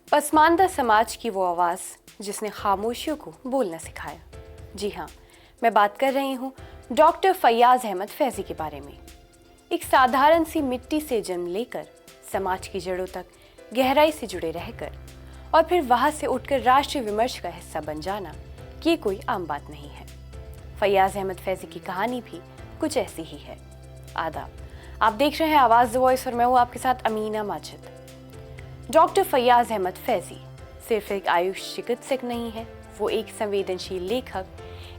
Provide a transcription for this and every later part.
पसमानदा समाज की वो आवाज़ जिसने खामोशियों को बोलना सिखाया। जी हाँ, मैं बात कर रही हूँ डॉक्टर फैयाज अहमद फैज़ी के बारे में। एक साधारण सी मिट्टी से जन्म लेकर समाज की जड़ों तक गहराई से जुड़े रहकर और फिर वहाँ से उठकर राष्ट्रीय विमर्श का हिस्सा बन जाना, ये कोई आम बात नहीं है। फैयाज अहमद फैज़ी की कहानी भी कुछ ऐसी ही है। आदाब, आप देख रहे हैं आवाज़ वॉइस और मैं हूँ आपके साथ अमीना माजिद। डॉक्टर फैयाज अहमद फैज़ी सिर्फ एक आयुष चिकित्सक नहीं है, वो एक संवेदनशील लेखक,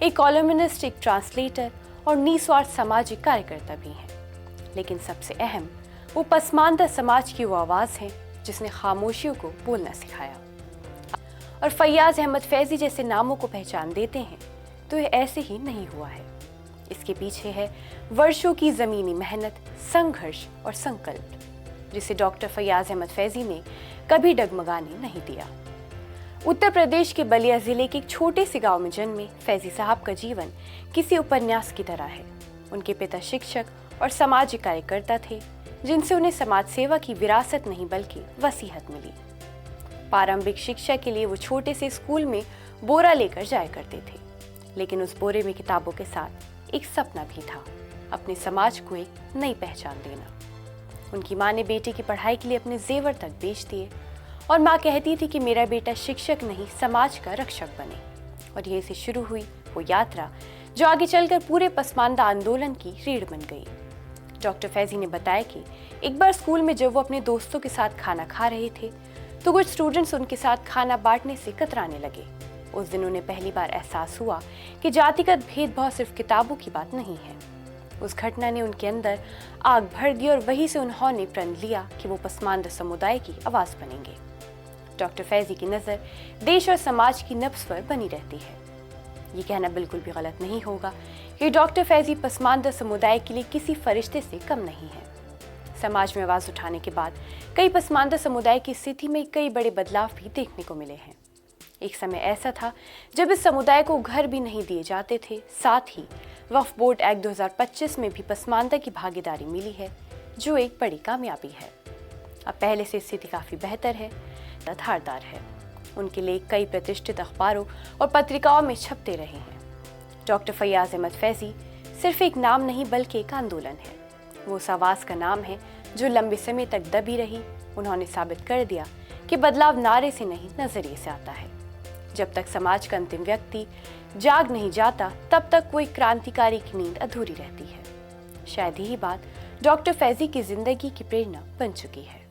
एक कॉलमिनिस्ट, एक ट्रांसलेटर और निस्वार्थ सामाजिक कार्यकर्ता भी हैं। लेकिन सबसे अहम, वो पसमानदा समाज की वो आवाज़ है जिसने खामोशियों को बोलना सिखाया। और फैयाज अहमद फैज़ी जैसे नामों को पहचान देते हैं तो यह ऐसे ही नहीं हुआ है। इसके पीछे है वर्षों की ज़मीनी मेहनत, संघर्ष और संकल्प, जिसे डॉक्टर फैयाज अहमद फैज़ी ने कभी डगमगाने नहीं दिया। उत्तर प्रदेश के बलिया जिले के एक छोटे से गांव में जन्मे फैज़ी साहब का जीवन किसी उपन्यास की तरह है। उनके पिता शिक्षक और सामाजिक कार्यकर्ता थे, जिनसे उन्हें समाज सेवा की विरासत नहीं बल्कि वसीयत मिली। प्रारंभिक शिक्षा के लिए वो छोटे से स्कूल में बोरा लेकर जाया करते थे, लेकिन उस बोरे में किताबों के साथ एक सपना भी था, अपने समाज को एक नई पहचान देना। उनकी माँ ने बेटे की पढ़ाई के लिए अपने जेवर तक बेच दिए और माँ कहती थी कि मेरा बेटा शिक्षक नहीं, समाज का रक्षक बने। और यहीं से शुरू हुई वो यात्रा जो आगे चलकर पूरे पसमानदा आंदोलन की रीढ़ बन गई। डॉक्टर फैज़ी ने बताया कि एक बार स्कूल में जब वो अपने दोस्तों के साथ खाना खा रहे थे तो कुछ स्टूडेंट्स उनके साथ खाना बांटने से कतराने लगे। उस दिन उन्हें पहली बार एहसास हुआ कि जातिगत भेदभाव सिर्फ किताबों की बात नहीं है। उस घटना ने उनके अंदर आग भर दी और वहीं से उन्होंने प्रण लिया कि वो पसमानदा समुदाय की आवाज़ बनेंगे। डॉक्टर फैज़ी की नज़र देश और समाज की नब्ज़ पर बनी रहती है। ये कहना बिल्कुल भी गलत नहीं होगा कि डॉक्टर फैज़ी पसमानदा समुदाय के लिए किसी फरिश्ते से कम नहीं है। समाज में आवाज़ उठाने के बाद कई पसमानदा समुदाय की स्थिति में कई बड़े बदलाव भी देखने को मिले हैं। एक समय ऐसा था जब इस समुदाय को घर भी नहीं दिए जाते थे। साथ ही वक्फ बोर्ड एक्ट 2025 में भी पसमानदा की भागीदारी मिली है, जो एक बड़ी कामयाबी है। अब पहले से स्थिति काफ़ी बेहतर है, धारदार है। उनके लिए कई प्रतिष्ठित अखबारों और पत्रिकाओं में छपते रहे हैं। डॉक्टर फैयाज अहमद फैज़ी सिर्फ एक नाम नहीं बल्कि एक आंदोलन है। वो उस आवाज़ का नाम है जो लंबे समय तक दबी रही। उन्होंने साबित कर दिया कि बदलाव नारे से नहीं, नजरिए से आता है। जब तक समाज का अंतिम व्यक्ति जाग नहीं जाता, तब तक कोई क्रांतिकारी की नींद अधूरी रहती है। शायद यही बात डॉक्टर फैज़ी की जिंदगी की प्रेरणा बन चुकी है।